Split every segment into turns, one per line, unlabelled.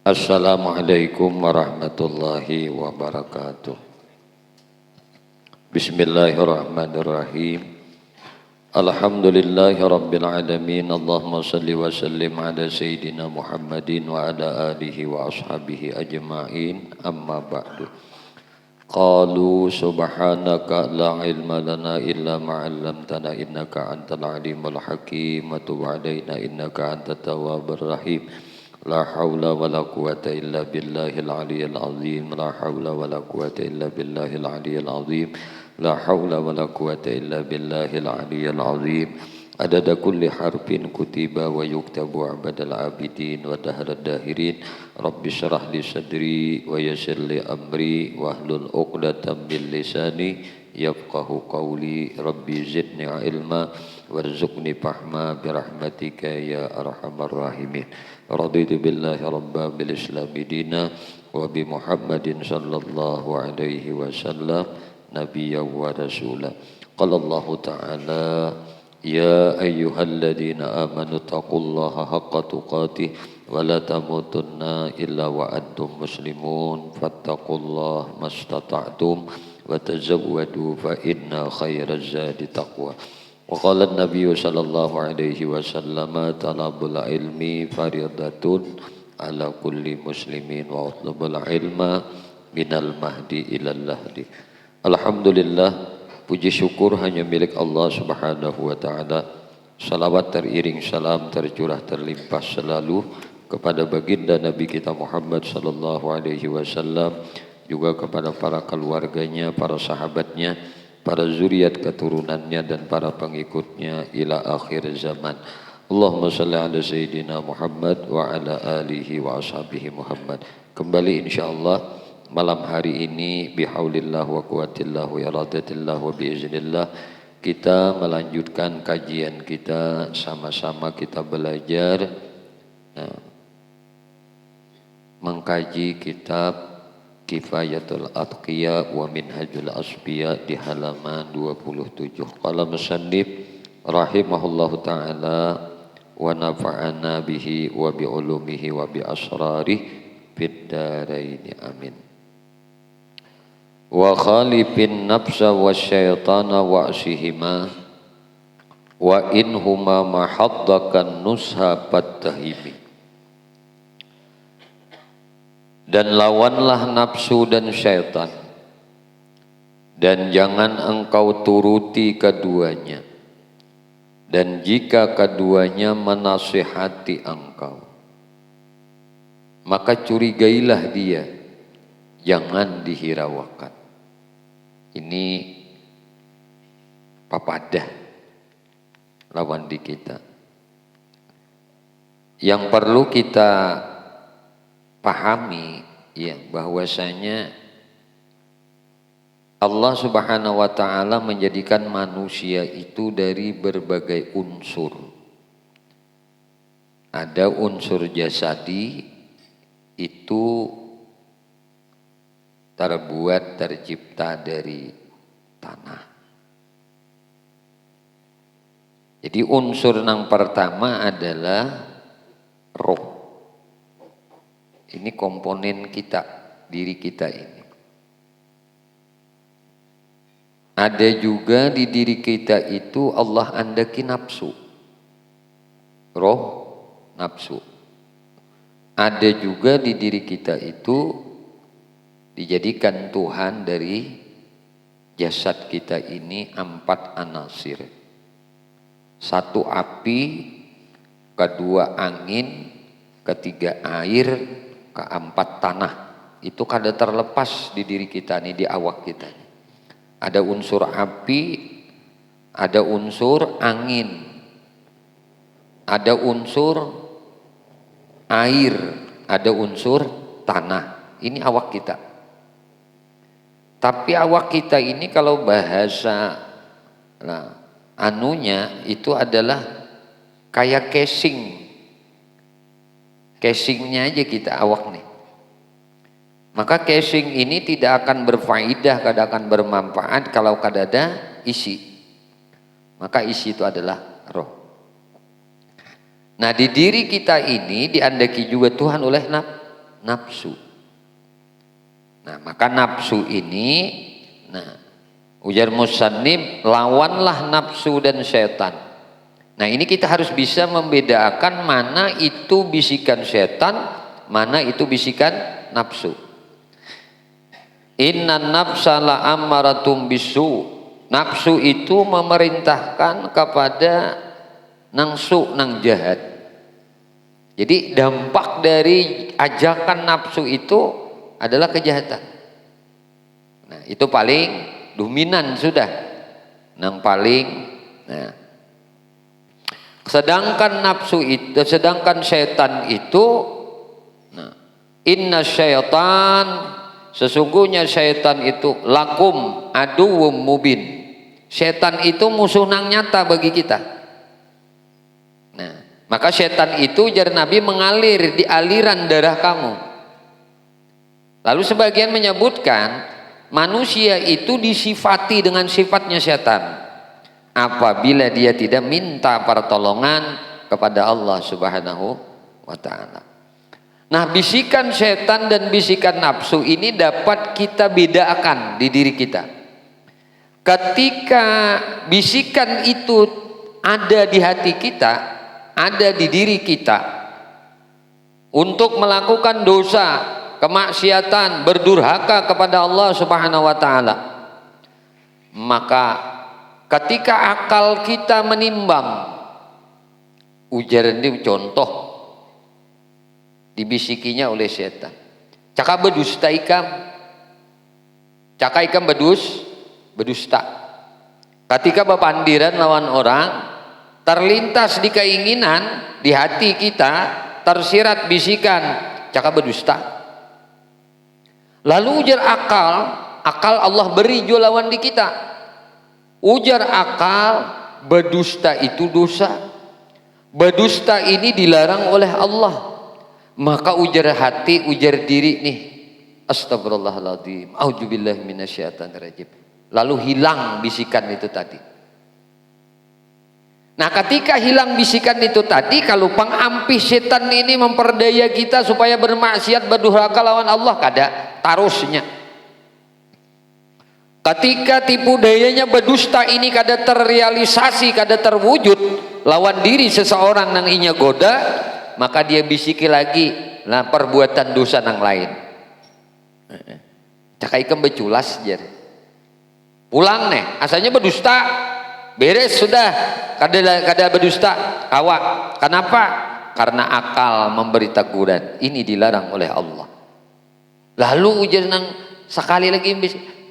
Assalamualaikum warahmatullahi wabarakatuh. Bismillahirrahmanirrahim. Alhamdulillahi rabbil alamin. Allahumma salli wa sallim ala sayyidina Muhammadin wa ala alihi wa ashabihi ajma'in. Amma ba'du. Qalu subhanaka la ilma lana illa ma 'allamtana innaka antal alimul hakim wa tub 'alaina innaka antat tawwabur rahim. La haula wa la quwata illa billahil aliyyil azim. La haula wa la quwata illa billahil aliyyil azim. La haula wa la quwata illa billahil aliyyil azim. Adada kulli harfin kutiba wa yuktabu abadal abidin wa dahrad dahirin. Rabbi syrah li sadri wa yassir li amri wahlul 'uqdatam min lisani yafqahu qawli. Rabbi zidni ilma warzuqni fahma birahmatika ya arhamar rahimin. Raditu billahi rabba bil islami dina wa bi Muhammadin sallallahu alaihi wasallam nabiyya wa rasula. Qala Allah ta'ala ya ayyuhalladzina amanu taqullaha haqqa tuqatih wa la tamutunna illa wa antum muslimun fattaqullaha mastata'tum wa tazawwadu fa inna khairaz zadi taqwa. Wa qala an-nabiy sallallahu alaihi wasallam talabul ilmi faridatun ala kulli muslimin wa utlubul ilma minal mahdi ilal lahdi. Alhamdulillah, puji syukur hanya milik Allah subhanahu wa ta'ala. Salawat teriring salam tercurah terlimpah selalu kepada baginda Nabi kita Muhammad sallallahu alaihi wasallam, juga kepada para keluarganya, para sahabatnya, para zuriat keturunannya dan para pengikutnya ila akhir zaman. Allahumma salli ala sayyidina Muhammad wa ala alihi wa ashabihi Muhammad. Kembali insyaallah malam hari ini bihaulillah wa quwwatillah wa iradatillah wa biiznillah kita melanjutkan kajian kita, sama-sama kita belajar mengkaji kitab Kifayatul Atqiya wa Minhajul Asfiya di halaman 27. Qala musannif rahimahullahu ta'ala wa nafa'ana bihi wa bi ulumihi wa bi asrarih fid daraini amin. Wa khalifin nafsa wa syaitana wa asihima wa inhuma mahaddakan nusha fattahimi. Dan lawanlah nafsu dan syaitan, dan jangan engkau turuti keduanya, dan jika keduanya menasihati engkau, maka curigailah dia, jangan dihiraukan. Ini papadah lawan di kita. Yang perlu kita pahami ya, bahwasanya Allah Subhanahu wa ta'ala menjadikan manusia itu dari berbagai unsur. Ada unsur jasadi, itu tercipta dari tanah. Jadi unsur yang pertama adalah roh. Ini komponen kita, diri kita ini. Ada juga di diri kita itu Allah andaki nafsu. Roh, nafsu. Ada juga di diri kita itu dijadikan Tuhan dari jasad kita ini 4 anasir. 1 api, kedua angin, ketiga air, keempat tanah. Itu kada terlepas di diri kita nih, di awak kita. Ada unsur api, ada unsur angin, ada unsur air, ada unsur tanah. Ini awak kita. Tapi awak kita ini kalau bahasa anunya itu adalah kayak casing. Casingnya aja kita awak nih. Maka casing ini tidak akan berfaedah, tidak akan bermanfaat kalau kada ada isi. Maka isi itu adalah roh. Nah, di diri kita ini diandaki juga Tuhan oleh nafsu. Nah, maka nafsu ini, nah, ujar musannif, lawanlah nafsu dan syaitan. Nah, ini kita harus bisa membedakan mana itu bisikan syaitan, mana itu bisikan nafsu. Innan nafsa la ammaratum bisu. Nafsu itu memerintahkan kepada nangsu, nang jahat. Jadi dampak dari ajakan nafsu itu adalah kejahatan. Nah, itu paling dominan sudah. Nang paling, nah. Sedangkan nafsu itu, sedangkan syaitan itu, nah, inna syaitan, sesungguhnya syaitan itu lakum aduwwum mubin. Syaitan itu musuh nang nyata bagi kita. Nah, maka syaitan itu jar Nabi mengalir di aliran darah kamu. Lalu sebagian menyebutkan manusia itu disifati dengan sifatnya syaitan apabila dia tidak minta pertolongan kepada Allah Subhanahu wa ta'ala. Nah, bisikan syaitan dan bisikan nafsu ini dapat kita bedakan di diri kita. Ketika bisikan itu ada di hati kita, ada di diri kita untuk melakukan dosa, kemaksiatan, berdurhaka kepada Allah Subhanahu wa ta'ala, maka ketika akal kita menimbang, ujaran ini contoh dibisikinya oleh setan, caka berdusta ikam, caka ikam berdusta. Ketika bepandiran lawan orang, terlintas di keinginan di hati kita, tersirat bisikan caka berdusta. Lalu ujar akal Allah beri lawan di kita. Ujar akal, berdusta itu dosa. Berdusta ini dilarang oleh Allah. Maka ujar hati, ujar diri nih, astagfirullahaladzim, auzubillahi minasyaitonirrajim. Lalu hilang bisikan itu tadi. Nah, ketika hilang bisikan itu tadi, kalau pengampih setan ini memperdaya kita supaya bermaksiat, berdurhaka lawan Allah, kada tarusnya. Ketika tipu dayanya berdusta ini kada terrealisasi, kada terwujud lawan diri seseorang nang inya goda, maka dia bisiki lagi nah perbuatan dosa nang lain. Cakai kem beculas jar. Pulang nih, asalnya berdusta, beres sudah, kada berdusta, awak. Kenapa? Karena akal memberi teguran, ini dilarang oleh Allah. Lalu ujar nang sekali lagi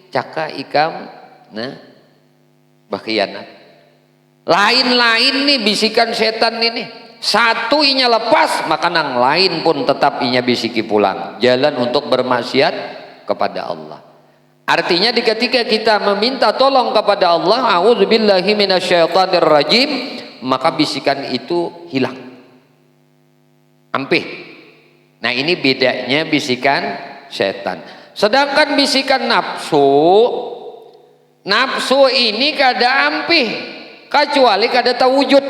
caka ikam, nah bakhianat. Lain-lain nih bisikan setan ini. Satu inya lepas, maka nang lain pun tetap inya bisiki pulang. Jalan untuk bermaksiat kepada Allah. Artinya ketika kita meminta tolong kepada Allah, a'udzubillahi minasyaitonirrajim, maka bisikan itu hilang, ampih. Nah, ini bedanya bisikan setan. Sedangkan bisikan nafsu ini kada ampih kecuali kada terwujud.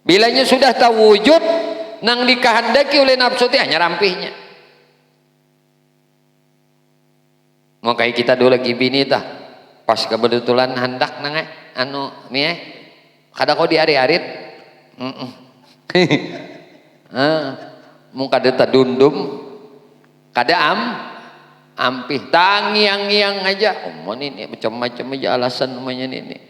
Bilanya sudah terwujud, nang dikehendaki oleh nafsu itu hanya rampihnya. Mau kayak kita dulu lagi bini tah, pas kebetulan hendak nang anu mie, kada kau diari-arit, mau kada tadundum, kada ampih, tangiang-ngiang aja, omon ini macam-macam aja alasan namanya ini,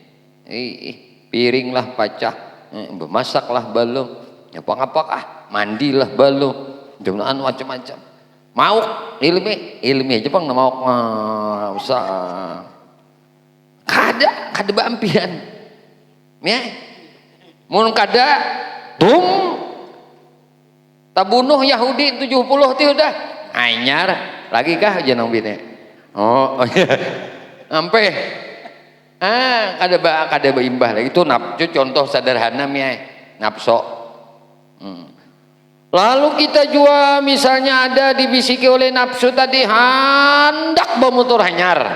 piring lah pacah, bermasaklah belum, apa-apa mandilah belum, jumlahan macam-macam. Mau ilmi aja bang, mau usah kada bampian ya, mun kada tabunuh Yahudi 70 ti udah anyar lagi kah jenong bini ampe kada berimbah lagi. Itu nafsu, contoh sederhana ya, nafsu. Lalu kita juga misalnya ada dibisiki oleh nafsu tadi, hendak bermutur hanyar.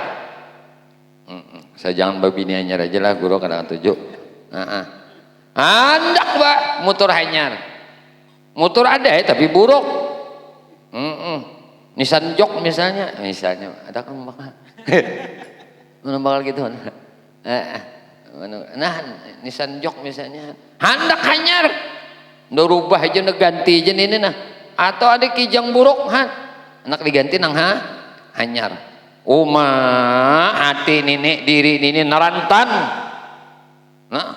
Saya jangan babini hanyar aja lah, guru kadang tujuh. Hendak mutur hanyar. Mutur ada ya, tapi buruk. Nissan Jok misalnya ada kan bakal mana bakal gitu. Nah Nissan Jok misalnya handak hanyar udah rubah aja udah ganti aja ini nah, atau ada kijang buruk anak diganti nang hanyar hati nenek diri ini narantan. Nah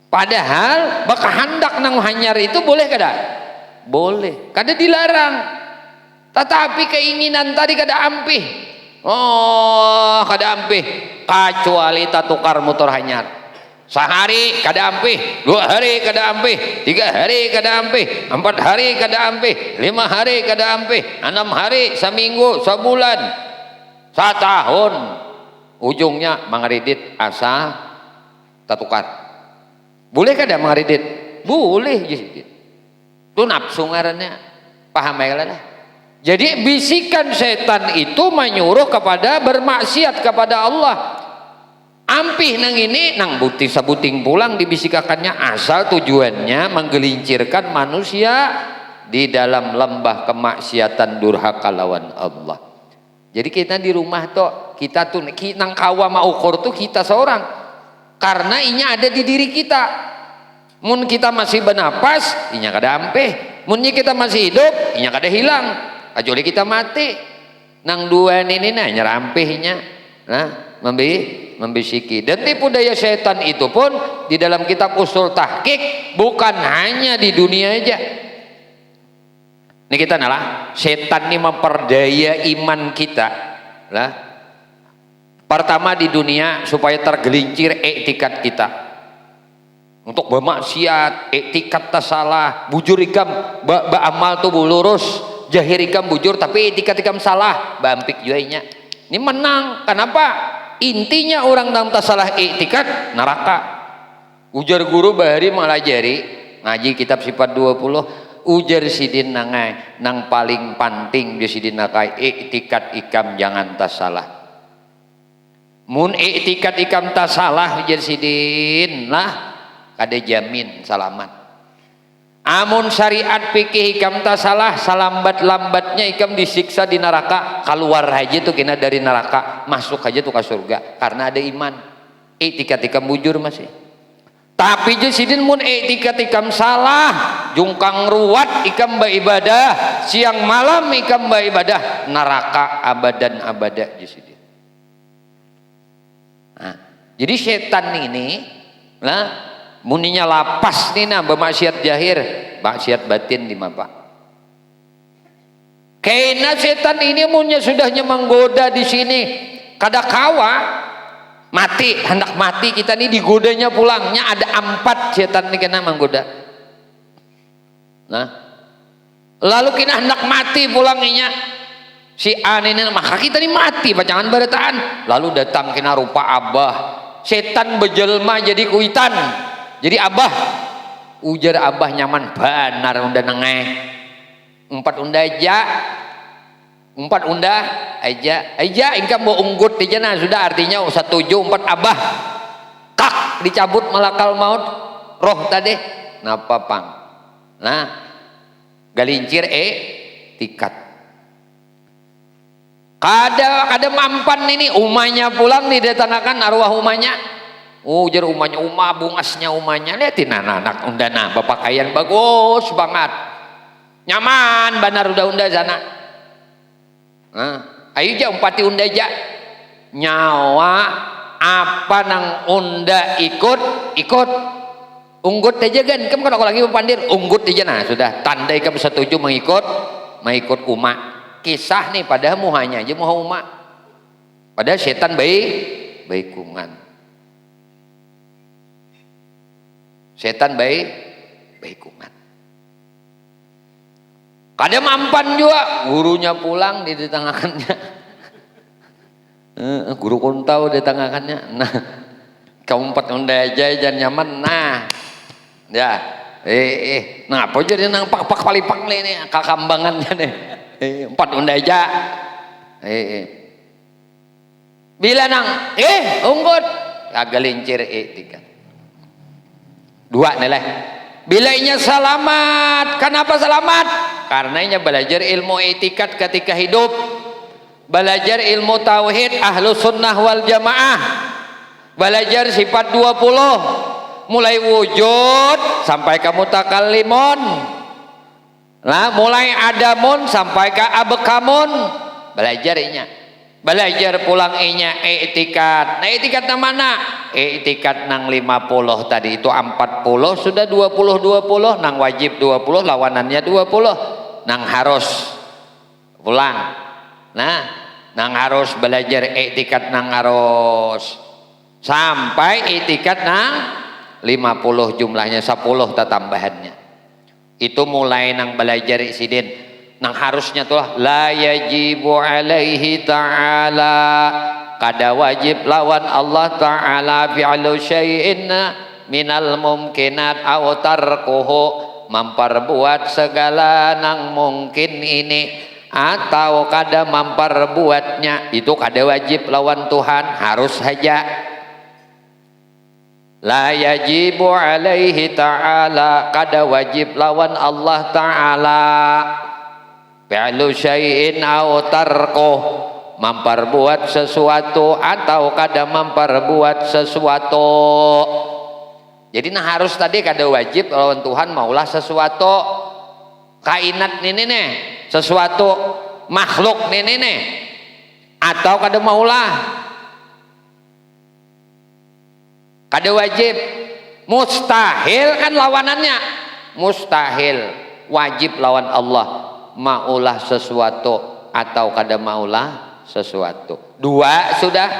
padahal baka handak nang hanyar itu boleh kada? Boleh, kada dilarang. Tetapi keinginan tadi kada ampih. Oh, kada ampih. Kecuali tatukar motor hanyar. Sehari kada ampih, 2 hari kada ampih, 3 hari kada ampih, 4 hari kada ampih, 5 hari kada ampih, 6 hari, seminggu, sebulan, setahun. Ujungnya mangridit asa tatukar. Boleh kada mangridit? Boleh. Itu nafsu ngarannya. Paham ya lah. Jadi bisikan setan itu menyuruh kepada bermaksiat kepada Allah. Ampih nang ini nang buti sabuting pulang dibisikakannya asal tujuannya menggelincirkan manusia di dalam lembah kemaksiatan durhaka lawan Allah. Jadi kita di rumah tuh kita tuh nang kawa mau ukur tuh kita seorang karena inya ada di diri kita. Mun kita masih bernapas inya kada ampih, munnya kita masih hidup inya kada hilang. Kecuali kita mati nang dua ini nah nyerampihnya nah membisiki. Dan tipu daya setan itu pun di dalam kitab usul tahqiq bukan hanya di dunia aja. Ini kita nalah setan ini memperdaya iman kita lah. Pertama di dunia supaya tergelincir etikat kita untuk bermaksiat, etikat tak salah, bujur ikam amal tuh lurus, jahir ikam bujur tapi etikat ikam salah, bampik juainya. Ini menang. Kenapa? Intinya orang dalam tasalah etikat neraka. Ujar guru bahari malajari ngaji kitab sifat 20, ujar sidin nangai nang paling penting di sidin nakai etikat ikam jangan tasalah. Mun etikat ikam tasalah ujar sidin lah kada jamin selamat. Amun syariat fikih ikam tak salah, salambat-lambatnya ikam disiksa di neraka, keluar aja tuh kena dari neraka, masuk aja tuh ke surga karena ada iman. Etikat ikam bujur masih. Tapi jesidin mun etikat ikam salah, jungkang ruwat ikam beribadah, siang malam ikam beribadah, neraka abadan abada jesidin. Nah, jadi setan ini lah muninya lapas nih nah bermaksiat jahir, maksiat batin di mapa. Karena setan ini munnya sudahnya menggoda di sini, kada kawa mati, hendak mati kita nih digodanya pulangnya ada 4 setan nih kena menggoda. Nah, lalu kena hendak mati pulangnya si A ini maka kita nih mati pacangan barataan. Lalu datang kena rupa abah, setan berjelma jadi kuitan. Jadi abah, ujar abah nyaman benar unda nengeh 4 unda aja ingkam mau unggut aja nah sudah artinya 1 7 4 abah kak dicabut malakal maut roh tadi napa pang nah galincir tikat kada mampan ini umanya pulang didatangkan arwah umanya. Ujar umanya bungasnya umanya liatin anak undana berpakaian bagus banget nyaman benar udah unda sana. Ayo aja umpati unda aja nyawa apa nang unda ikut unggut aja kan kamu kalau lagi pandir unggut aja nah sudah tanda ikam setuju mengikut umat kisah nih padahal muhanya aja muha umat padahal setan baik kungan. Setan baik umat. Kada mampan juga gurunya pulang ditangakannya. Guru kuntau ditangakannya. Nah, kamu 4 unda aja jangan nyaman. Nah, ya, nah apa jadi nang pak palipang nih kakambangannya nih. 4 unda aja. Bila nang, unggut, agak lincir 3. 2 nilai Bilainya selamat. Kenapa selamat? Karenanya belajar ilmu etikat ketika hidup, belajar ilmu tauhid ahlu sunnah wal jamaah, belajar sifat 20 mulai wujud sampai ke mutakallimun. Nah, mulai adamun sampai ke abekamun, belajarnya. Belajar pulang inya etikat. Nah, etikat nang mana? Etikat nang 50 tadi itu 40 sudah 20 nang wajib 20 lawanannya 20 nang harus pulang. Nah, nang harus belajar etikat nang harus sampai etikat nang 50 jumlahnya 10 tambahannya. Itu mulai nang belajar sidin nang harusnya tuh la yajibu alaihi ta'ala, kada wajib lawan Allah ta'ala fi'lu syai'in minal mumkinat aw tarkuhu, memperbuat segala nang mungkin ini atau kada memperbuatnya, itu kada wajib lawan Tuhan, harus saja. La yajibu alaihi ta'ala, kada wajib lawan Allah ta'ala fi'lu syai'in aw tarkuh, memperbuat sesuatu atau kada memperbuat sesuatu. Jadi nah harus tadi kada wajib lawan Tuhan maulah sesuatu kainat ini nih, sesuatu makhluk ini nih, atau kada maulah kada wajib. Mustahil kan lawanannya, mustahil. Wajib lawan Allah, maulah sesuatu atau kada maulah sesuatu. Dua sudah.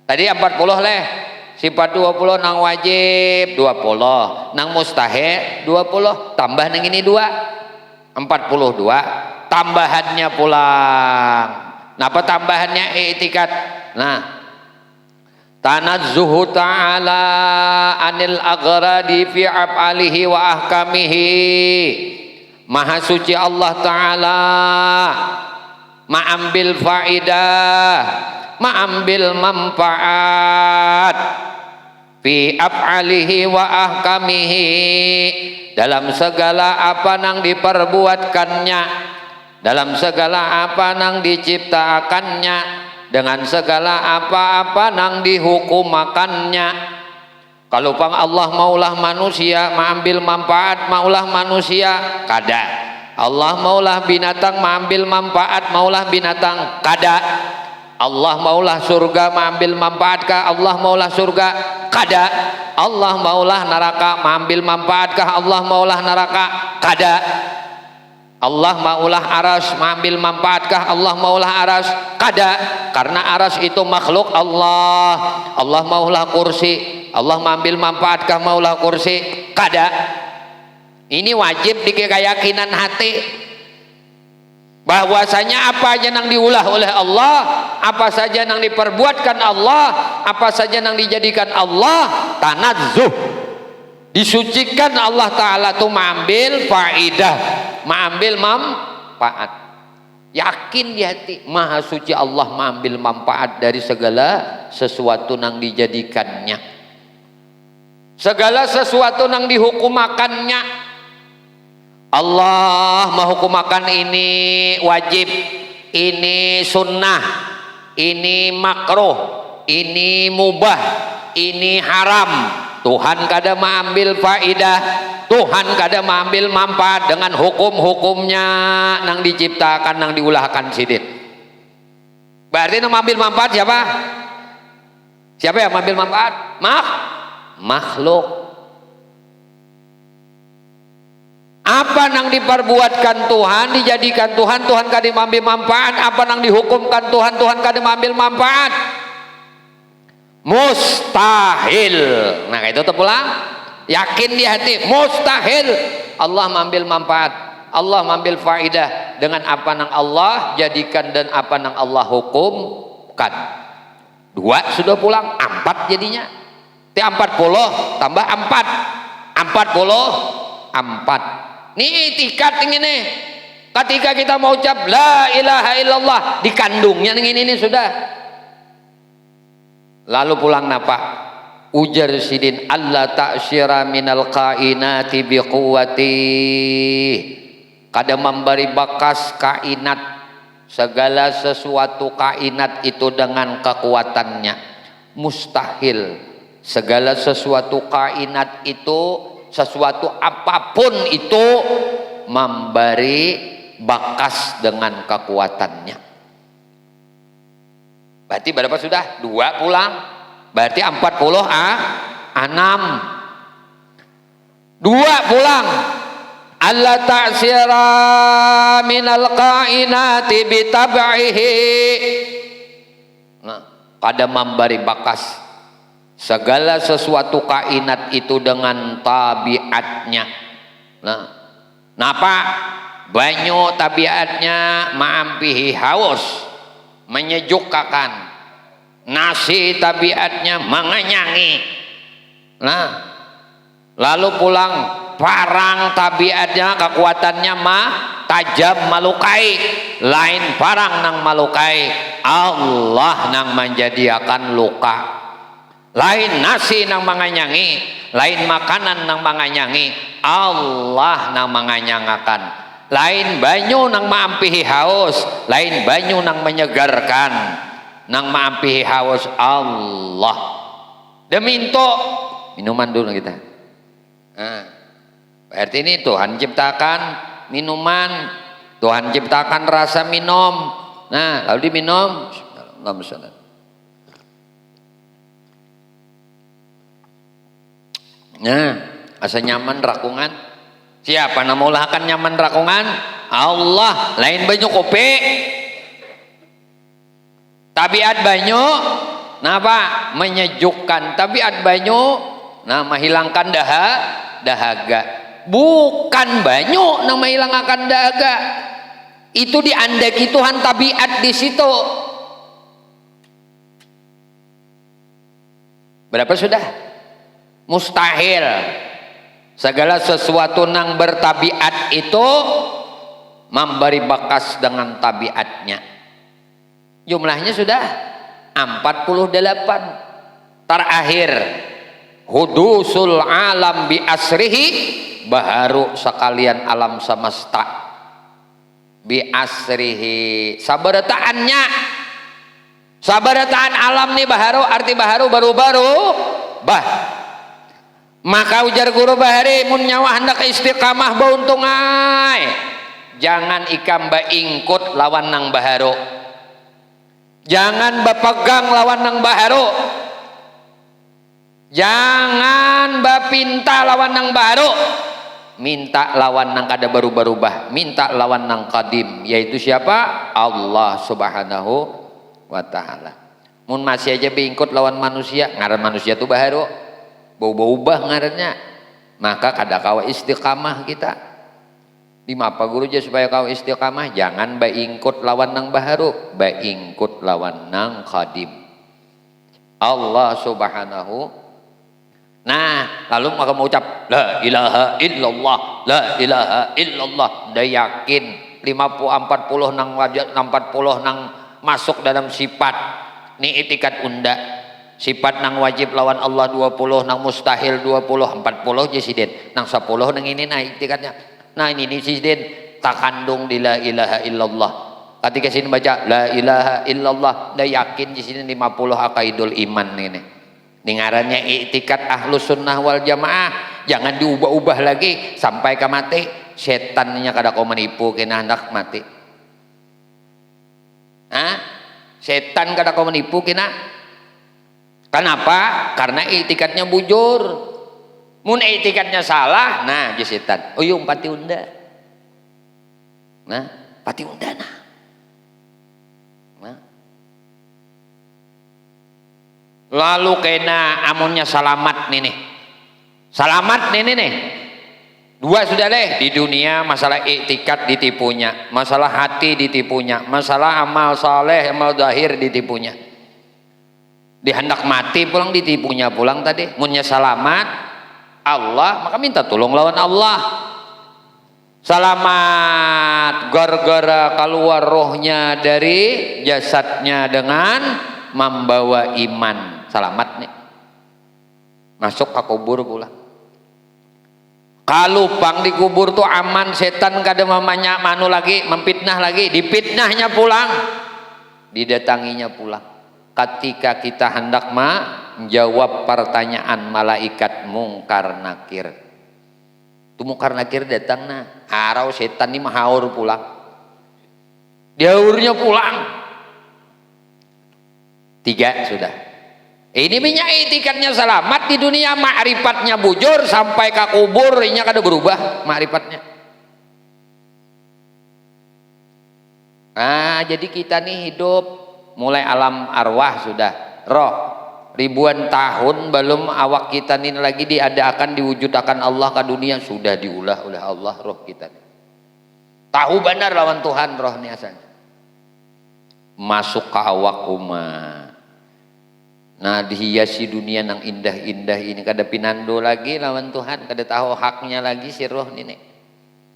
Tadi 40 leh. Sifat 20 nang wajib 20, nang mustahil 20, tambah nang ini 2. 42 tambahannya pulang. Napa tambahannya etikat? Nah, tanazzuhu ta'ala anil aghradi fi af'alihi wa ahkamihi. Maha suci Allah Ta'ala, ma'ambil faidah, ma'ambil manfaat fi af'alihi wa ahkamihi, dalam segala apa nang diperbuatkannya, dalam segala apa nang diciptakannya, dengan segala apa-apa nang dihukumakannya. Kalau pang Allah maulah manusia, mengambil manfaat maulah manusia, kada. Allah maulah binatang, mengambil manfaat maulah binatang, kada. Allah maulah surga, mengambil manfaat kah Allah maulah surga, kada. Allah maulah neraka, mengambil manfaat kah Allah maulah neraka, kada. Allah maulah aras, mengambil manfaat kah Allah maulah aras, kada. Karena aras itu makhluk Allah. Allah maulah kursi, Allah mengambil manfaat kah maulah kursi, kada. Ini wajib di keyakinan hati bahwasanya apa aja yang diulah oleh Allah, apa saja yang diperbuatkan Allah, apa saja yang dijadikan Allah tanazzuh, disucikan Allah Ta'ala tuh mengambil faidah, mengambil manfaat. Yakin di hati maha suci Allah mengambil manfaat dari segala sesuatu yang dijadikannya, segala sesuatu yang dihukumakannya. Allah menghukumakan ini wajib, ini sunnah, ini makruh, ini mubah, ini haram. Tuhan kada mengambil faidah, Tuhan kada mengambil manfaat dengan hukum-hukumnya nang diciptakan, nang diulahkan sidin. Berarti nang mengambil manfaat siapa? Siapa yang mengambil manfaat? Makhluk. Apa nang diperbuatkan Tuhan, dijadikan Tuhan, Tuhan kada mengambil manfaat. Apa nang dihukumkan Tuhan, Tuhan kada mengambil manfaat. Mustahil. Nah itu terpulang, yakin di hati, mustahil Allah mengambil manfaat, Allah mengambil faidah dengan apa nang Allah jadikan dan apa nang Allah hukumkan. Dua sudah pulang, 4 jadinya. 40 tambah 4, 44. Ini etikat ini. Ketika kita mau ucap la ilaha illallah, dikandungnya ini sudah. Lalu pulang napa? ujar sidin Allah ta'syira minal kainati biquwati, kada memberi bakas kainat, segala sesuatu kainat itu dengan kekuatannya. Mustahil segala sesuatu kainat itu, sesuatu apapun itu memberi bakas dengan kekuatannya. Berarti berapa sudah? 2 pulang. Berarti 46. 2 pulang. Allah ta'syira minal kainati bitab'ihi. Nah, pada memberi bakas segala sesuatu kainat itu dengan tabiatnya. Nah, napa? Banyu tabiatnya ma'ampihi haus, menyejukkan. Nasi tabiatnya mengenyangi. Nah, lalu pulang parang tabiatnya kekuatannya tajam melukai, lain parang nang melukai, Allah nang menjadikan luka. Lain nasi nang mengenyangi, lain makanan nang mengenyangi, Allah nang mengenyangakan. Lain banyu nang maampihi haus, lain banyu nang menyegarkan, nang maampihi haus Allah. Deminto minuman dulu kita. Nah, berarti ini Tuhan ciptakan minuman, Tuhan ciptakan rasa minum. Nah, lalu diminum. Bismillahirrahmanirrahim. Nah, asa nyaman rakungan. Siapa nama ulahkan nyaman rakungan? Allah. Lain banyu kopi. Tabiat banyu, napa? Menyejukkan. Tabiat banyu, nah menghilangkan dahaga. Bukan banyu nama hilangkan dahaga. Itu diandaki Tuhan tabiat di situ. Berapa sudah? Mustahil segala sesuatu nang bertabiat itu memberi bakas dengan tabiatnya. Jumlahnya sudah 48. Terakhir hudusul alam bi asrihi, baharu sekalian alam semesta bi asrihi, sabarataannya. Sabarataan alam nih baharu, arti baharu baru-baru bah. Maka ujar guru bahari mun nyawa hendak istiqamah bauntungai, jangan ikam baingkut lawan nang baharu, jangan bapegang lawan nang baharu, jangan bapinta lawan nang baharu, minta lawan nang kada baru-barubah, minta lawan nang kadim, yaitu siapa? Allah subhanahu wa ta'ala. Mun masih aja bingkut lawan manusia, ngaran manusia tuh baharu, bau-bau-ubah ngarannya, maka kada kawa istiqamah kita. Di mapa guru aja supaya kawa istiqamah, jangan baingkut lawan nang baharu, baingkut lawan nang kadim, Allah subhanahu. Nah, lalu maka mengucap la ilaha illallah, la ilaha illallah, dah yakin 50 40 nang wajib 40 nang masuk dalam sifat ni itikat unda. Sifat nang wajib lawan Allah 20, nang mustahil 20, 40 jesiden, nang 10 nang ini nah itikatnya. Nah ini jesiden tak kandung di la ilaha illallah. Ketika sini baca la ilaha illallah, dah yakin jesiden 50 akaidul iman ini. Ngarannya itikat ahlus sunnah wal jamaah, jangan diubah-ubah lagi sampai ke mati. Setannya kada kau menipu kena hendak mati. Setan kada kau menipu kena. Kenapa? Karena itikatnya bujur. Mun itikatnya salah, nah je setan. Oh yung pati unda. Nah, pati unda nah. Lalu kena amunnya salamat nih. Salamat nih. 2 sudah deh di dunia, masalah iktikat ditipunya, masalah hati ditipunya, masalah amal saleh, amal zahir ditipunya. Dihendak mati pulang ditipunya pulang tadi. Munnya salamat Allah, maka minta tolong lawan Allah. Salamat gara-gara keluar rohnya dari jasadnya dengan membawa iman. Salamat nih.
masuk ke kubur pula. Kalau pang di kubur tuh aman, setan kada mamanya manu lagi, memfitnah lagi, dipitnahnya pulang, didatanginya pulang. Ketika kita hendak menjawab pertanyaan malaikat mungkar nakir, itu mungkar nakir datang nah, arau setan ini mahaur pulang, diaurnya pulang. 3 sudah. Ini minyak itikadnya selamat di dunia, ma'rifatnya bujur sampai ke kubur, ini kada berubah ma'rifatnya. Nah, jadi kita nih hidup mulai alam arwah sudah, roh ribuan tahun belum awak kita nih lagi diadakan diwujudkan Allah ke dunia, sudah diulah oleh Allah roh kita nih. Tahu benar lawan Tuhan roh nih asalnya. Masuk ke awak umat. Nah, dihiasi dunia nang indah-indah ini, kada pinando lagi lawan Tuhan, kada tahu haknya lagi si roh ini.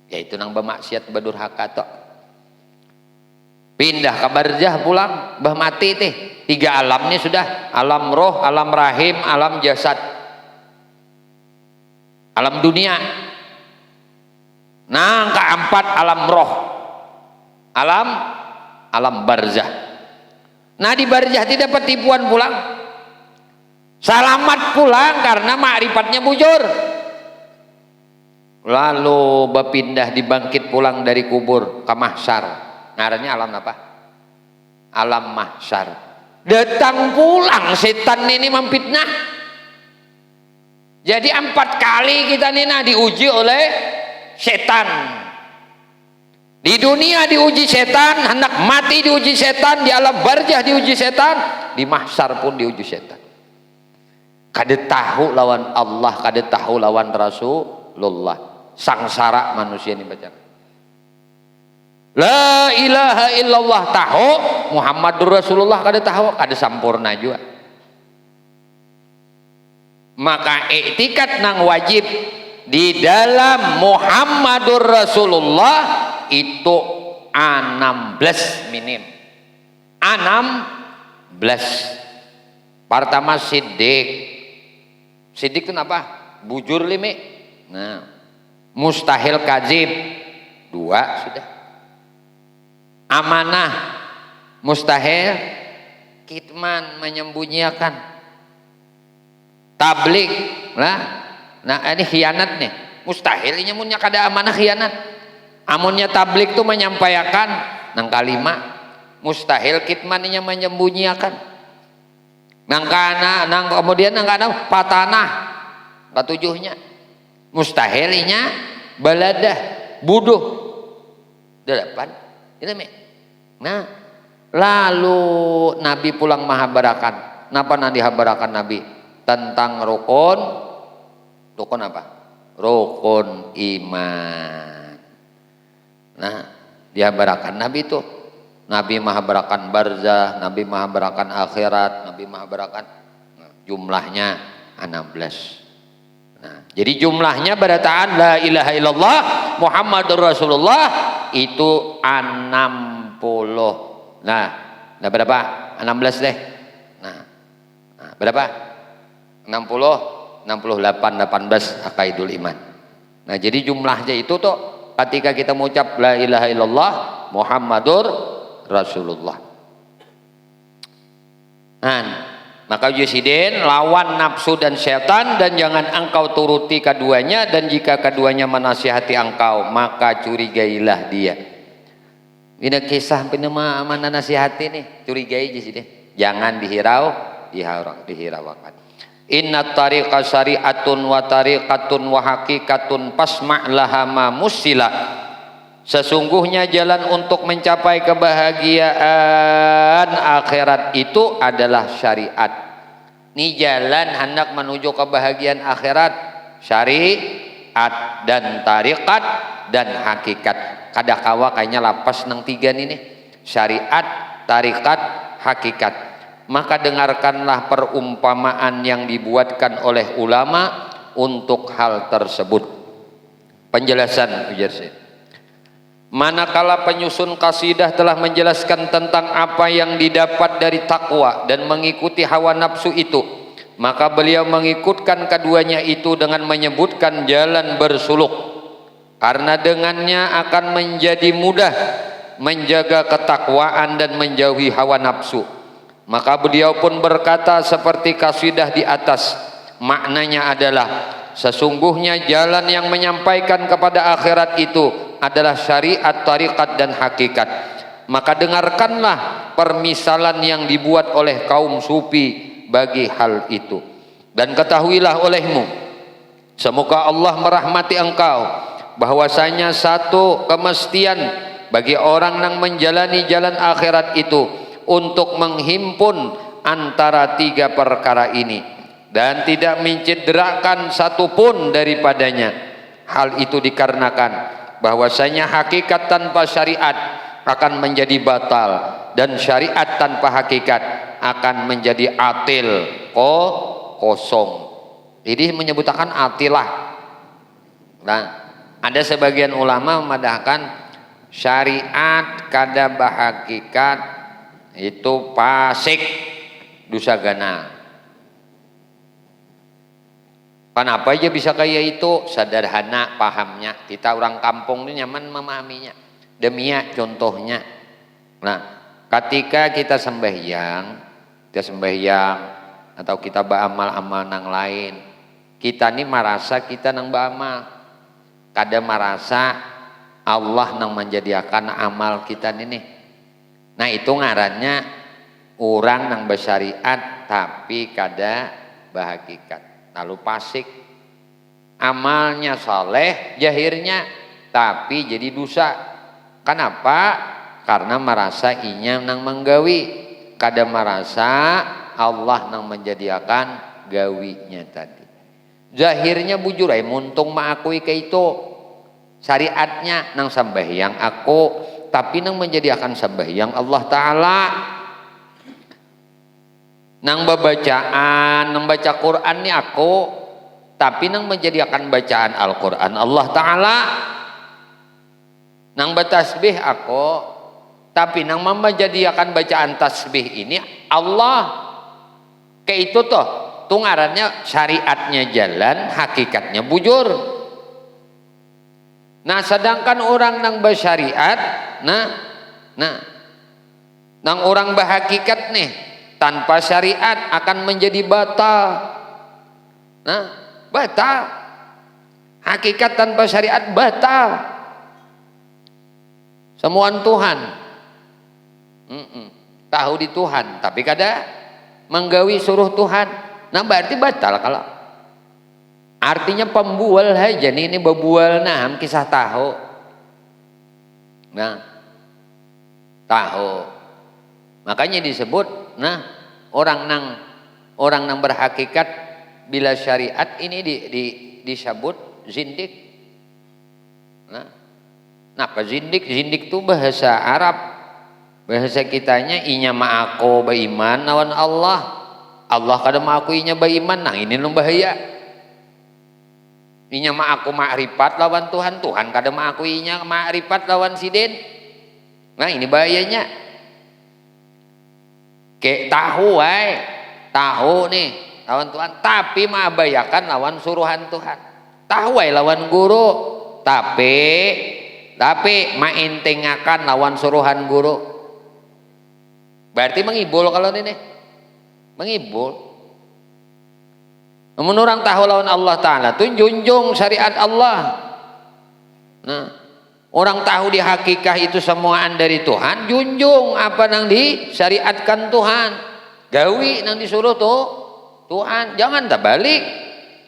Yaitu nang bermaksiat berdurhaka tok. Pindah ke barzah pulang, bah mati teh. 3 alam ini sudah, alam roh, alam rahim, alam jasad. Alam dunia. Nah, keempat alam roh. Alam barzah. Nah, di barzah tidak dapat tipuan pulang. Selamat pulang karena ma'rifatnya bujur. Lalu berpindah dibangkit pulang dari kubur ke mahsyar. Ngarannya alam apa? Alam mahsyar. Datang pulang setan ini memfitnah. Jadi 4 kali kita nina diuji oleh setan. Di dunia diuji setan, hendak mati diuji setan, di alam barzah diuji setan, di mahsyar pun diuji setan. Kada tahu lawan Allah, kada tahu lawan Rasulullah. Sangsara manusia ini baca. La ilaha illallah tahu, Muhammadur Rasulullah kada tahu, kada sampurna juga. Maka iktikad nang wajib di dalam Muhammadur Rasulullah itu 16 minim. 16. Pertama siddiq. Siddiq itu apa? Bujur limi. Nah, mustahil kadzib 2 sudah. Amanah mustahil kitman menyembunyikan. Tablik nah ini khianat nih. Mustahil ini munnya kada amanah khianat. Amunnya tablik itu menyampaikan nang kalimat. Mustahil kitman ini menyembunyikan. Nang kemudian nang kana patanah ketujuhnya mustahilnya baladah buduh 8 itu. Nah, lalu Nabi pulang mahabarakan. Napa nanti habarakan Nabi tentang rukun apa? Rukun iman. Nah, dihabarakan Nabi itu. Nabi mahabarakan barzah, Nabi mahabarakan akhirat, Nabi mahabarakan jumlahnya 16. Nah, jadi jumlahnya berataan la ilaha illallah Muhammadur Rasulullah itu 60. Nah berapa? 16 deh. Nah berapa? 60, 68, 18 akaidul iman. Nah, jadi jumlahnya itu tuh ketika kita mengucap la ilaha illallah Muhammadur Rasulullah. Nah, maka Yusidin lawan nafsu dan setan dan jangan engkau turuti keduanya, dan jika keduanya menasihati engkau maka curigailah dia. Ini kisah mana nasihati nih, curigai Yusidin. Jangan dihiraukan. Inna tariqa syari'atun wa tariqatun wa haqiqatun pasma' laha ma musila. Sesungguhnya jalan untuk mencapai kebahagiaan akhirat itu adalah syariat. Ini jalan hendak menuju kebahagiaan akhirat, syariat dan tariqat dan hakikat. Kadakawa kayaknya lapas nang 3 ini, syariat, tariqat, hakikat. Maka dengarkanlah perumpamaan yang dibuatkan oleh ulama untuk hal tersebut. Penjelasan ujar saya. Manakala penyusun kasidah telah menjelaskan tentang apa yang didapat dari takwa dan mengikuti hawa nafsu itu, maka beliau mengikutkan keduanya itu dengan menyebutkan jalan bersuluk, karena dengannya akan menjadi mudah menjaga ketakwaan dan menjauhi hawa nafsu. Maka beliau pun berkata seperti kasidah di atas, maknanya adalah sesungguhnya jalan yang menyampaikan kepada akhirat itu adalah syariat, tarikat dan hakikat. Maka dengarkanlah permisalan yang dibuat oleh kaum sufi bagi hal itu, dan ketahuilah olehmu, semoga Allah merahmati engkau, bahwasanya satu kemestian bagi orang yang menjalani jalan akhirat itu untuk menghimpun antara tiga perkara ini dan tidak mencederakan satupun daripadanya. Hal itu dikarenakan bahwasanya hakikat tanpa syariat akan menjadi batal, dan syariat tanpa hakikat akan menjadi atil, kosong. Jadi menyebutkan atilah. Nah, ada sebagian ulama memadahkan syariat kada bahakikat itu fasik, dosa gana. Kenapa aja bisa kayak itu? Sederhana pahamnya. Kita orang kampung ini nyaman memahaminya. Demiak contohnya. Nah, ketika kita sembahyang atau kita beramal-amal nang lain, kita ini merasa kita nang beramal, kada merasa Allah nang menjadikan amal kita ini. Nah, itu ngarannya orang nang bersyariat tapi kada bahakikat, lalu pasik. Amalnya saleh jahirnya, tapi jadi dosa. Kenapa? Karena merasa inya nang menggawi, kada merasa Allah nang menjadikan gawinya tadi. Zahirnya bujur ay muntung maakui ke itu, syariatnya nang sembahyang aku, tapi nang menjadikan sembahyang Allah Ta'ala, nang bacaan, nang baca Quran ni aku, tapi nang menjadikan bacaan Al-Quran Allah Ta'ala. Nang bertasbih aku, tapi nang menjadikan bacaan tasbih ini Allah. Kayak itu toh, tungarannya syariatnya jalan, hakikatnya bujur. Nah, sedangkan orang nang bersyariat, nang orang berhakikat nih, tanpa syariat akan menjadi batal. Nah, batal. Hakikat tanpa syariat batal. Semuaan Tuhan, tahu di Tuhan, tapi kada menggawi suruh Tuhan. Nah, berarti batal kalau. Artinya pembual aja nih, ini bebual nah kisah tahu. Nah, tahu. Makanya disebut, nah orang nang berhakikat bila syariat ini disebut zindik. Nah, apa zindik? Zindik itu bahasa Arab. Bahasa kitanya inya ma'ako beriman lawan Allah. Allah kada ma'ako inya beriman. Nah, ini lu bahaya. Inya ma'ako ma'rifat lawan Tuhan. Tuhan kada ma'ako inya ma'rifat lawan sidin. Nah, ini bahayanya. Kayak tahu nih lawan Tuhan, tapi mengabayakan lawan suruhan Tuhan. Tahu lawan guru, tapi maintengakan lawan suruhan guru. Berarti menghibur kalau ini menghibur. Namun orang tahu lawan Allah Ta'ala itu junjung syariat Allah. Nah, orang tahu di hakikah itu semuaan dari Tuhan, junjung apa nang disyariatkan Tuhan, gawi nang disuruh tuh Tuhan. Jangan terbalik.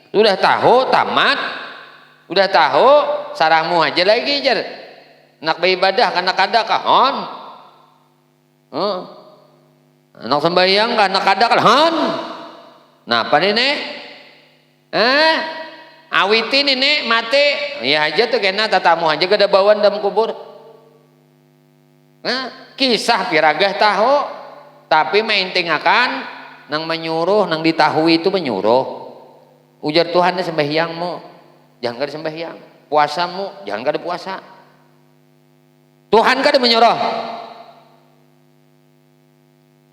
Sudah tahu tamat, udah tahu sarahmu aja lagi jar. Nak beribadah karena kada kahon, nak sembahyang karena kada kahon. Nah, apa ini? Awitin ini mati, ya aja tuh kena tatamu aja kada bawan dalam kubur. Nah, kisah piragah tahu, tapi maintingakan nang menyuruh, nang ditahui itu menyuruh. Ujar Tuhan sembahyangmu, jangan kada sembahyang. Puasamu, jangan kada puasa. Tuhan kada menyuruh.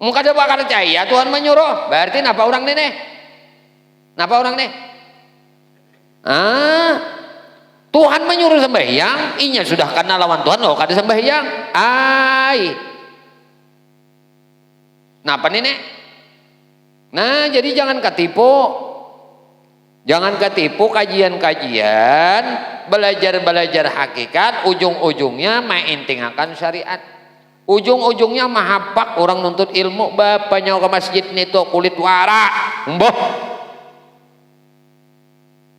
Muka ada bakal percaya Tuhan menyuruh. Berarti apa orang ini? Napa orang nih? Tuhan menyuruh sembahyang, inya sudah kena lawan Tuhan loh kada sembahyang. Napa nih nek? Nah, jadi jangan ketipu. Jangan ketipu kajian-kajian, belajar-belajar hakikat, ujung-ujungnya maintingakan syariat. Ujung-ujungnya mahapak orang nuntut ilmu, bapaknya ke masjid nito kulit wara. Mbah.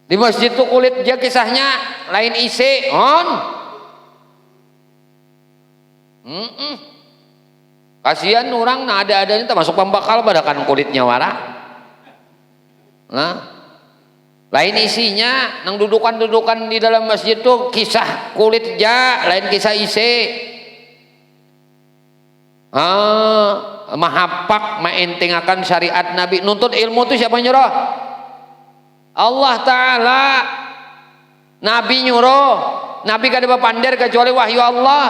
Di masjid tuh kulit dia kisahnya lain isi on. Kasihan orang nah ada-adanya termasuk pembakal badakan kulitnya wara. Nah, lain isinya nang dudukan-dudukan di dalam masjid tuh kisah kulit ja, lain kisah isi. Mahapak maintingakan syariat Nabi. Nuntut ilmu tuh siapa nyuruh? Allah Ta'ala. Nabi nyuruh. Nabi kada bapander kecuali wahyu Allah.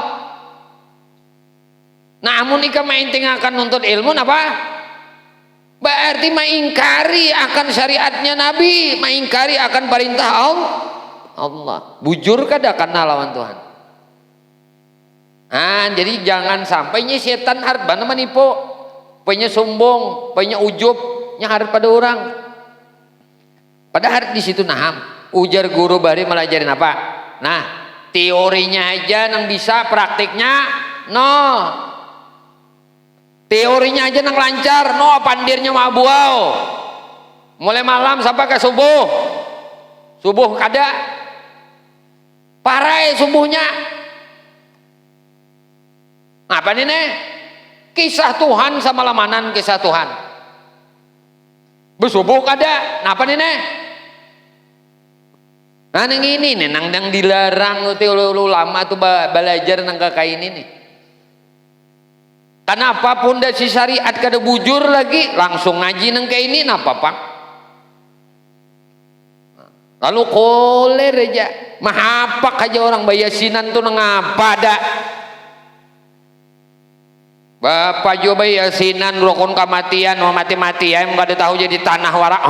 Namun ika maintingakan nuntut ilmu apa? Berarti mengingkari akan syariatnya Nabi, mengingkari akan perintah Allah. Bujur kada kena lawan Tuhan. Jadi jangan sampai setan harban menipu, punya sombong, punya ujub, nyahar pada orang. Padahal di situ naham. Ujar guru bari melajarin apa? Nah, teorinya aja nang bisa, praktiknya no. Teorinya aja nang lancar, no pandirnya mabuau. Mulai malam sampai ke subuh. Subuh kada. Parai subuhnya. Apa ini nih? Kisah Tuhan sama lamanan kisah Tuhan. Bersubuh kada. Apa ini nih? Nah nang ini nih, nang dilarang lu lama tuh belajar nang kakak ini nih. Kenapa pun dari syariat kada bujur lagi, langsung ngaji nang kayak ini, napa pak? Lalu koler aja, mahapak aja orang bayasinan tuh nang apa dah? Bapak coba yasinan rukun kematian mau mati-mati ya kada tahu jadi tanah warak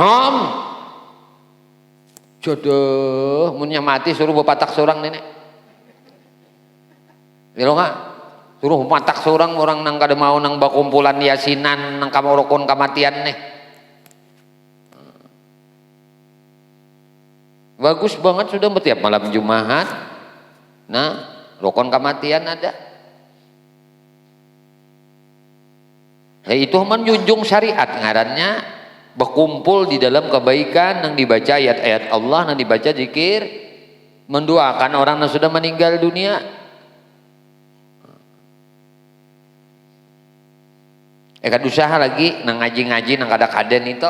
jodoh munnya mati suruh bapatak seorang nenek bilo nggak suruh bapatak seorang orang nang kada mau nang bakumpulan yasinan nang kamu rukun kematian nih bagus banget sudah setiap malam Jumat nah rukun kematian ada. Ya itu menjunjung syariat ngarannya berkumpul di dalam kebaikan yang dibaca ayat-ayat Allah yang dibaca zikir mendoakan orang yang sudah meninggal dunia. Kad usaha lagi nang ngaji-ngaji nang kada-kaden itu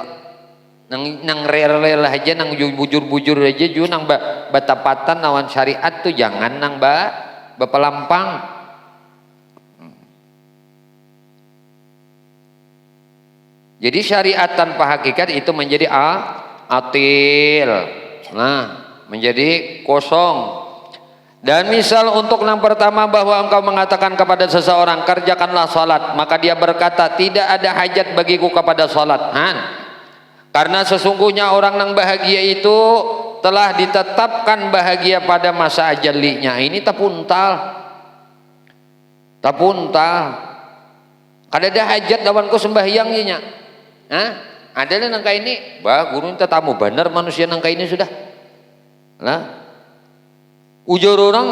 nang rel-rel aja nang bujur-bujur aja juga nang batapatan lawan syariat tuh jangan nang bapelampang. Jadi syariat tanpa hakikat itu menjadi atil. Nah, menjadi kosong. Dan misal untuk yang pertama bahwa engkau mengatakan kepada seseorang kerjakanlah salat, maka dia berkata tidak ada hajat bagiku kepada salat. Karena sesungguhnya orang yang bahagia itu telah ditetapkan bahagia pada masa ajalinya. Ini tapuntal. Kada ada hajat lawanku sembahyangnya. Ada nangka ini, guru minta tamu benar manusia nangka ini sudah. Lah, ujar orang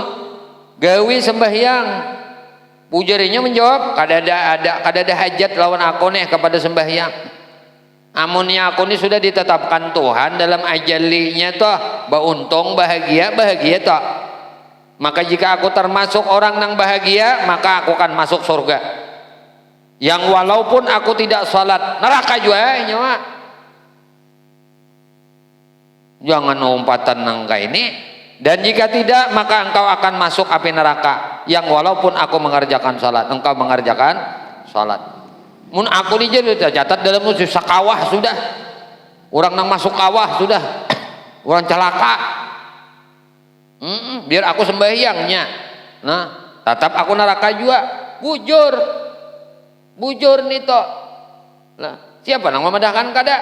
gawe sembahyang, pujarinya menjawab kada ada hajat lawan aku nih kepada sembahyang. Amunnya aku ini sudah ditetapkan Tuhan dalam ajalinya toh, untung bahagia toh. Maka jika aku termasuk orang yang bahagia, maka aku akan masuk surga. Yang walaupun aku tidak salat neraka juga nyawa. Jangan umpatan nangka ini. Dan jika tidak maka engkau akan masuk api neraka. Yang walaupun aku mengerjakan salat, engkau mengerjakan salat. Mun aku ni je catat dalam musuh sakawah sudah. Orang nang masuk kawah sudah. Orang celaka. Biar aku sembahyangnya. Nah, tetap aku neraka juga. Bujur nih toh. Lah, siapa nang memadahkan kada?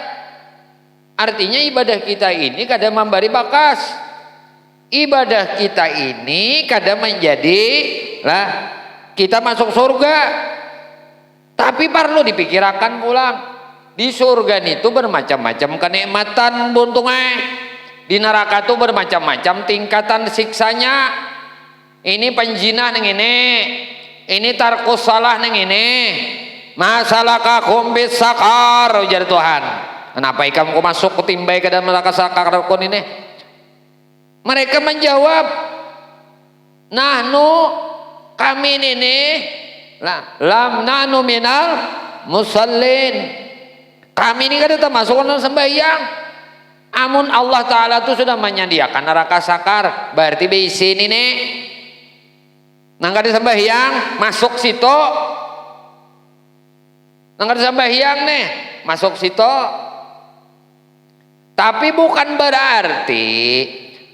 Artinya ibadah kita ini kadang memberi bakas. Ibadah kita ini kadang menjadi lah kita masuk surga. Tapi perlu dipikirkan pulang. Di surga itu bermacam-macam kenikmatan buntungai. Di neraka itu bermacam-macam tingkatan siksanya. Ini penjina neng ini tarkus salah neng ini. Masalah kakum bisakar ujar Tuhan. Kenapa kamu masuk ketimbai ke dalam neraka sakar kun ini? Mereka menjawab, nahnu kami ini lam nahnu minal musallin. Kami ini kan termasuk orang sembahyang. Amun Allah Ta'ala itu sudah menyediakan neraka sakar, berarti bisi ini nih. Nangka sembahyang masuk situ. Nangka sembahyang nih masuk situ. Tapi bukan berarti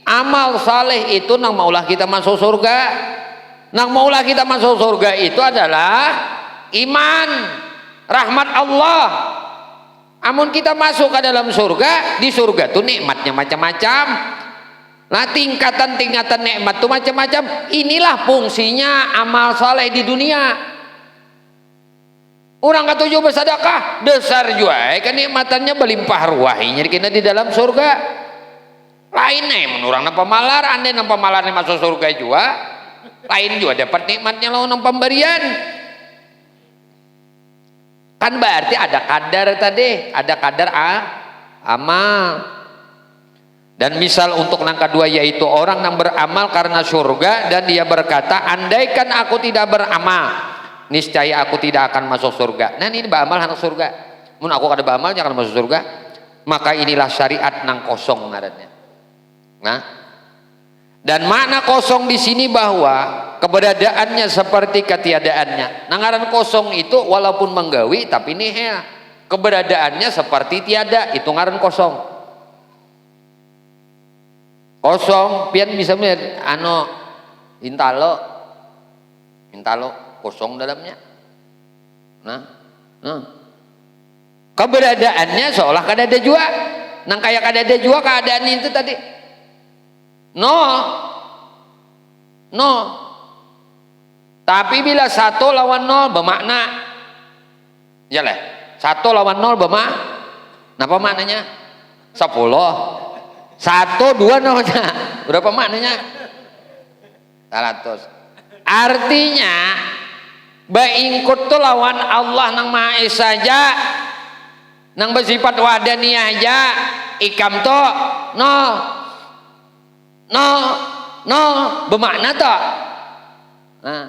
amal saleh itu nang maulah kita masuk surga. Nang maulah kita masuk surga itu adalah iman, rahmat Allah. Amun kita masuk ke dalam surga, di surga tuh nikmatnya macam-macam. Nah tingkatan-tingkatan nikmat tuh macam-macam. Inilah fungsinya amal saleh di dunia. Orang ketujuh bersedekah besar juga kenikmatannya berlimpah ruahinya kita di dalam surga. Lain nih menurang nampak malar, andai nampak malar masuk surga juga. Lain juga dapat nikmatnya lawan pemberian. Kan berarti ada kadar tadi, ada kadar amal. Dan misal untuk yang kedua yaitu orang yang beramal karena surga dan dia berkata, andaikan aku tidak beramal, niscaya aku tidak akan masuk surga. Nah ini beramal anak surga. Mun aku kada beramal jangan masuk surga. Maka inilah syariat nang kosong ngarannya. Nah, dan makna kosong di sini bahwa keberadaannya seperti ketiadaannya. Nangaran kosong itu walaupun menggawi tapi nihil. Keberadaannya seperti tiada, itu ngaran kosong. Kosong, pian bisa melihat intalo kosong dalamnya. Nah. Keberadaannya seolah kada ada juga. Nang kayak kada ada juga keadaan itu tadi. No. Tapi bila 1 lawan 0 bermakna. Yalah, 1 lawan 0 bermakna. Apa maknanya? 10. 1 2 namanya. Berapa maknanya? 100. Artinya baingkut tuh lawan Allah nang Maha Esa aja. Nang bersifat wadaniyah aja. Ikam tuh no bermakna toh. Nah.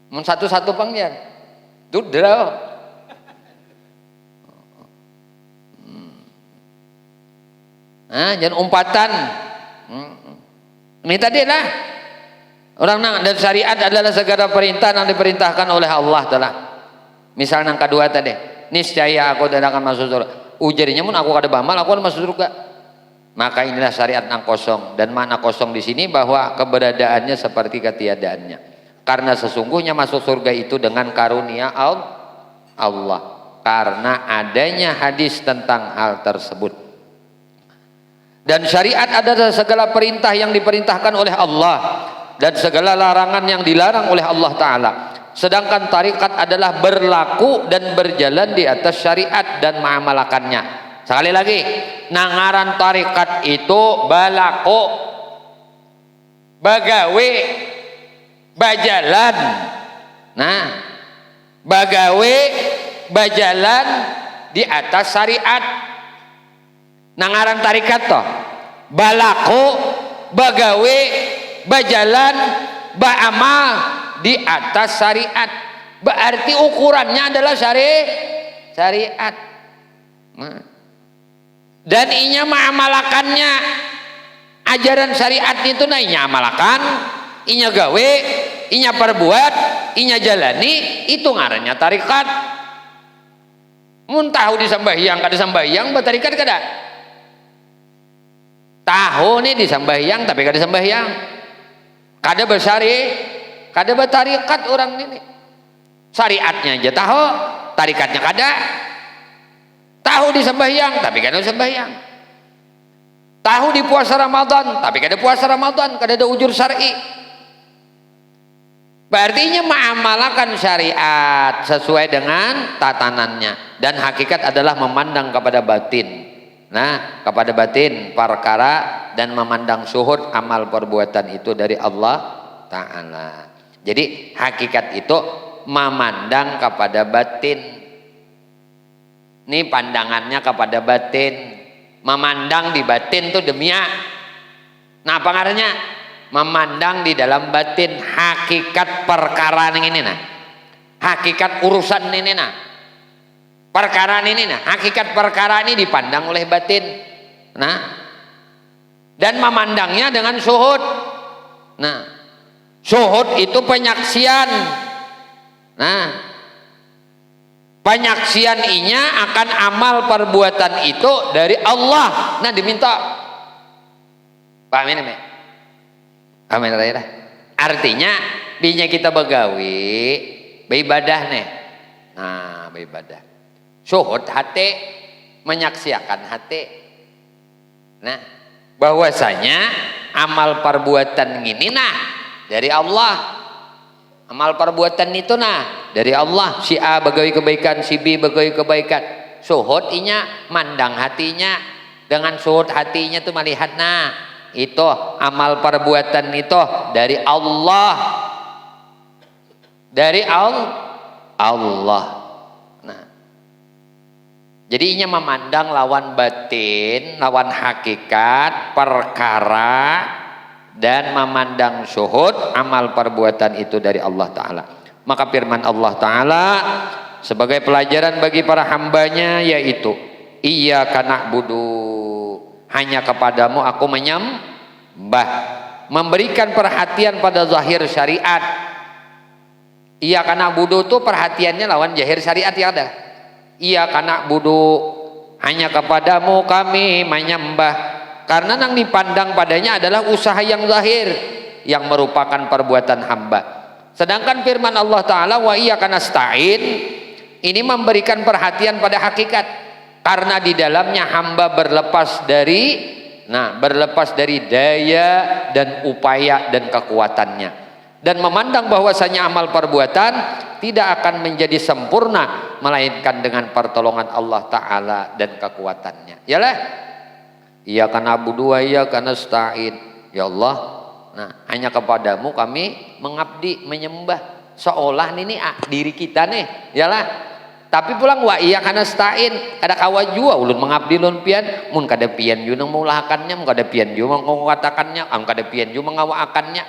Mun satu-satu panggian. Dudra. Nah, jangan umpatan. Ini tadi lah. Orang nang dan syariat adalah segala perintah yang diperintahkan oleh Allah Ta'ala. Misal nang kedua tadi, niscaya aku tidak akan masuk surga. Ujarnya mun aku kada beramal aku akan masuk surga. Maka inilah syariat nang kosong. Dan makna kosong di sini bahwa keberadaannya seperti ketiadaannya. Karena sesungguhnya masuk surga itu dengan karunia Allah. Karena adanya hadis tentang hal tersebut. Dan syariat adalah segala perintah yang diperintahkan oleh Allah dan segala larangan yang dilarang oleh Allah Ta'ala. Sedangkan tarikat adalah berlaku dan berjalan di atas syariat dan mengamalkannya. Sekali lagi, nangaran tarikat itu balaku, bagawe, bajalan. Nah, bagawe, bajalan di atas syariat. Nangaran tarikat toh balaku, bagawe, bajalan, beramal di atas syariat. Berarti ukurannya adalah syariat. Nah. Dan inya mengamalkannya. Ajaran syariat itu nah inya amalkan, inya gawe, inya perbuat, inya jalani, itu ngarannya tarikat. Mun tahu disambahyang kada sambahyang bertarikat kada? Tahu nih disambahyang tapi kada sambahyang. Kada kada bertarikat orang ini. Syariatnya aja tahu, tarikatnya kada. Tahu di sembahyang, tapi kada sembahyang. Tahu di puasa Ramadan, tapi kada puasa Ramadan, kada ada ujur syar'i. Berarti mengamalkan syariat sesuai dengan tatanannya, dan hakikat adalah memandang kepada batin. Nah, kepada batin perkara dan memandang syuhud amal perbuatan itu dari Allah Ta'ala. Jadi hakikat itu memandang kepada batin. Ini pandangannya kepada batin, memandang di batin itu demiak. Nah, apa ngarannya? Memandang di dalam batin hakikat perkara ini nah, hakikat urusan ini nah, perkara ini nah, hakikat perkara ini dipandang oleh batin. Nah, dan memandangnya dengan syuhud. Nah, syuhud itu penyaksian. Nah, penyaksian inya akan amal perbuatan itu dari Allah. Nah, diminta. Pahamin ya? Amin raya. Artinya binya kita begawi, beribadah nih. Nah, beribadah. Syuhud hati, menyaksikan hati. Nah, bahwasanya amal perbuatan ini nah dari Allah. Amal perbuatan itu nah dari Allah. Si A begawi kebaikan, si B begawi kebaikan. Syuhud inya mandang hatinya, dengan syuhud hatinya tuh melihat nah itu amal perbuatan itu dari Allah. Dari Allah. Nah, jadi inya memandang lawan batin, lawan hakikat perkara, dan memandang syuhud amal perbuatan itu dari Allah Ta'ala. Maka firman Allah Ta'ala sebagai pelajaran bagi para hambanya yaitu iyyaka na'budu, hanya kepadamu aku menyembah, memberikan perhatian pada zahir syariat. Iyyaka na'budu itu perhatiannya lawan zahir syariat yang ada. Iyyaka na'budu, hanya kepadamu kami menyembah. Karena yang dipandang padanya adalah usaha yang zahir yang merupakan perbuatan hamba. Sedangkan firman Allah Ta'ala wa iyyaka nasta'in ini memberikan perhatian pada hakikat, karena di dalamnya hamba berlepas dari daya dan upaya dan kekuatannya, dan memandang bahwasanya amal perbuatan tidak akan menjadi sempurna melainkan dengan pertolongan Allah Ta'ala dan kekuatannya. Yalah, iyyaka na'budu wa iyyaka nasta'in. Ya Allah, nah hanya kepadamu kami mengabdi, menyembah. Seolah ini diri kita nih, yalah. Tapi pulang wa iyyaka nasta'in, kada kawa jua ulun mengabdi ulun pian, mun kada pian ju nang maulahakannya, mun kada pian ju mengatakannya, mun kada pian ju mengawakannya,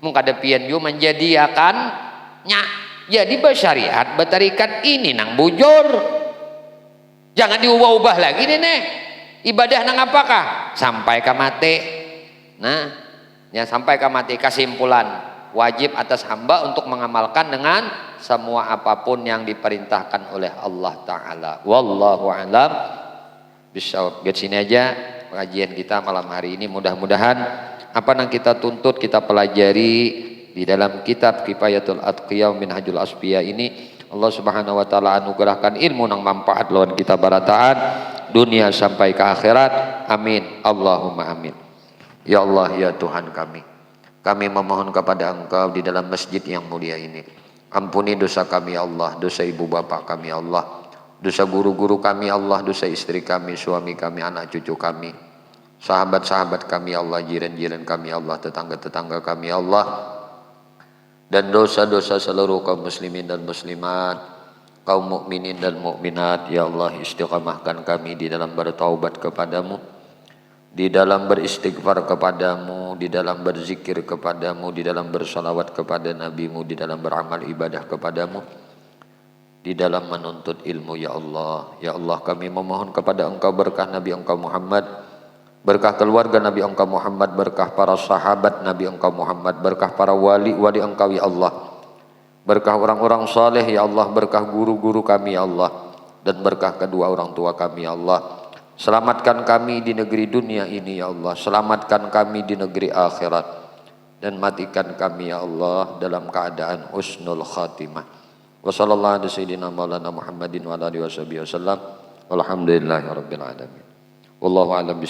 mun kada pian ju menjadiakannya. Jadi bersyariat, bertarikat ini nang bujur. Jangan diubah-ubah lagi nih. Ibadah nang apakah? Sampai ke mati. Nah, ya sampai ke mati. Kesimpulan, wajib atas hamba untuk mengamalkan dengan semua apapun yang diperintahkan oleh Allah Ta'ala. Wallahu a'lam bishawab. Di sini aja pengajian kita malam hari ini. Mudah-mudahan apa yang kita tuntut, kita pelajari di dalam kitab Kifayatul Atqiya Minhajul Asfiya ini, Allah Subhanahu wa taala anugerahkan ilmu nang manfaat lawan kita barataan dunia sampai ke akhirat. Amin. Allahumma amin. Ya Allah, ya Tuhan kami memohon kepada Engkau di dalam masjid yang mulia ini, ampuni dosa kami ya Allah, dosa ibu bapak kami ya Allah, dosa guru-guru kami ya Allah, dosa istri kami, suami kami, anak cucu kami, sahabat-sahabat kami ya Allah, jiran-jiran kami ya Allah, tetangga-tetangga kami ya Allah, dan dosa-dosa seluruh kaum muslimin dan muslimat, kaum mukminin dan mukminat. Ya Allah, istiqamahkan kami di dalam bertaubat kepadamu, di dalam beristighfar kepadamu, di dalam berzikir kepadamu, di dalam bersalawat kepada nabimu, di dalam beramal ibadah kepadamu, di dalam menuntut ilmu. Ya Allah, ya Allah, kami memohon kepada Engkau berkah Nabi Engkau Muhammad, berkah keluarga Nabi Engkau Muhammad, berkah para sahabat Nabi Engkau Muhammad, berkah para wali-wali Engkau ya Allah, berkah orang-orang saleh ya Allah, berkah guru-guru kami ya Allah, dan berkah kedua orang tua kami ya Allah. Selamatkan kami di negeri dunia ini ya Allah, selamatkan kami di negeri akhirat, dan matikan kami ya Allah dalam keadaan husnul khatimah. Wa sallallahu ala sayyidina maulana Muhammadin wa alihi wasallam.
Walhamdulillahirabbil alamin. Wallahu a'lam.